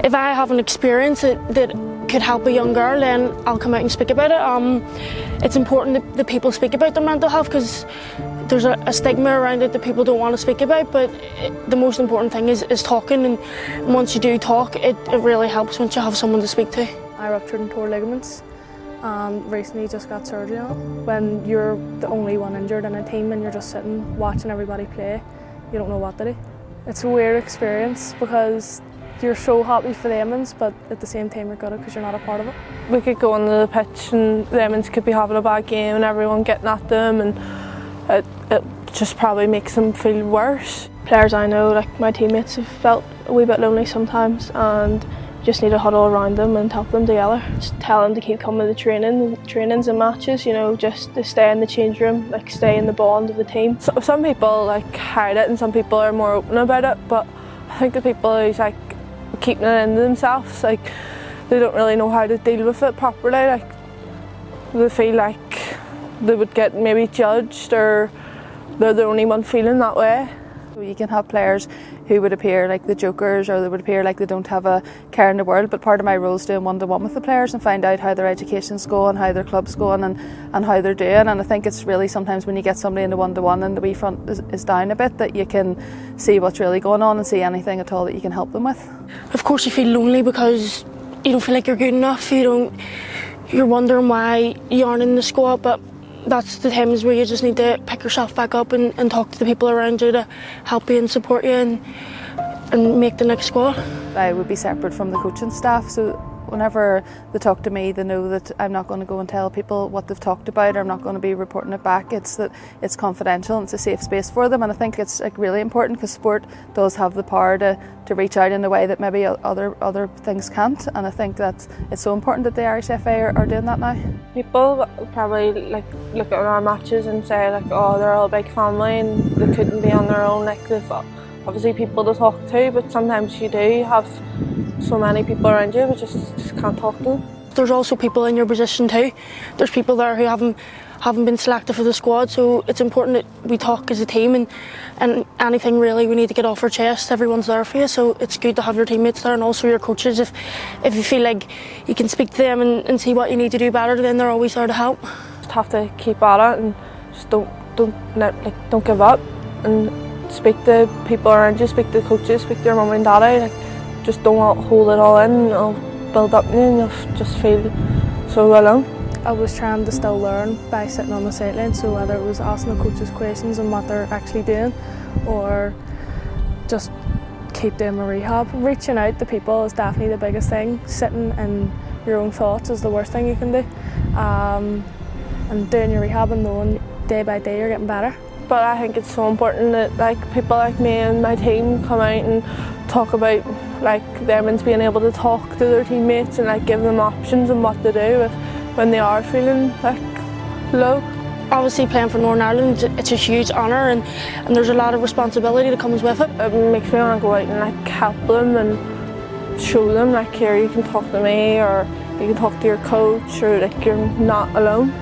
If I have an experience that could help a young girl, then I'll come out and speak about it. It's important that people speak about their mental health because there's a stigma around it that people don't want to speak about, but the most important thing is talking, and once you do talk, it really helps once you have someone to speak to. I ruptured and tore ligaments and recently just got surgery on it. When you're the only one injured in a team and you're just sitting watching everybody play, you don't know what to do. It's a weird experience because you're so happy for the Emmons, but at the same time you're gutted because you're not a part of it. We could go onto the pitch and the Emmons could be having a bad game and everyone getting at them, and it just probably makes them feel worse. Players I know, like my teammates, have felt a wee bit lonely sometimes, and just need to huddle around them and help them together. Just tell them to keep coming to trainings and matches, you know, just to stay in the change room, like stay in the bond of the team. So, some people like hide it and some people are more open about it, but I think the people who's like keeping it in themselves, like they don't really know how to deal with it properly. Like they feel like they would get maybe judged, or they're the only one feeling that way. You can have players who would appear like the jokers, or they would appear like they don't have a care in the world, but part of my role is doing one-to-one with the players and find out how their education's going, how their club's going, and how they're doing. And I think it's really sometimes when you get somebody in the one-to-one and the wee front is down a bit, that you can see what's really going on and see anything at all that you can help them with. Of course you feel lonely because you don't feel like you're good enough, you're wondering why you aren't in the squad, but that's the times where you just need to pick yourself back up and talk to the people around you to help you and support you and make the next squad. I would be separate from the coaching staff, so whenever they talk to me, they know that I'm not going to go and tell people what they've talked about, or I'm not going to be reporting it back. It's that it's confidential and it's a safe space for them, and I think it's like really important because sport does have the power to reach out in a way that maybe other things can't, and I think that it's so important that the Irish FA are doing that now. People probably like look at our matches and say like, oh, they're all a big family and they couldn't be on their own. Like they've obviously people to talk to, but sometimes you do have so many people around you but just can't talk to them. There's also people in your position too. There's people there who haven't been selected for the squad, so it's important that we talk as a team, and anything really we need to get off our chest, everyone's there for you, so it's good to have your teammates there and also your coaches. If you feel like you can speak to them and see what you need to do better, then they're always there to help. Just have to keep at it and just don't give up, and speak to people around you, speak to coaches, speak to your mum and daddy. Like, just don't hold it all in, it'll build up in you and you'll just feel so alone. I was trying to still learn by sitting on the sideline, so whether it was asking the coaches questions on what they're actually doing, or just keep doing my rehab. Reaching out to people is definitely the biggest thing. Sitting in your own thoughts is the worst thing you can do. And doing your rehab and knowing day by day you're getting better. But I think it's so important that like people like me and my team come out and talk about like the Emmons being able to talk to their teammates and like give them options and what to do when they are feeling like low. Obviously playing for Northern Ireland, it's a huge honour, and there's a lot of responsibility that comes with it. It makes me want to go out and like help them and show them like, here, you can talk to me, or you can talk to your coach, or like you're not alone.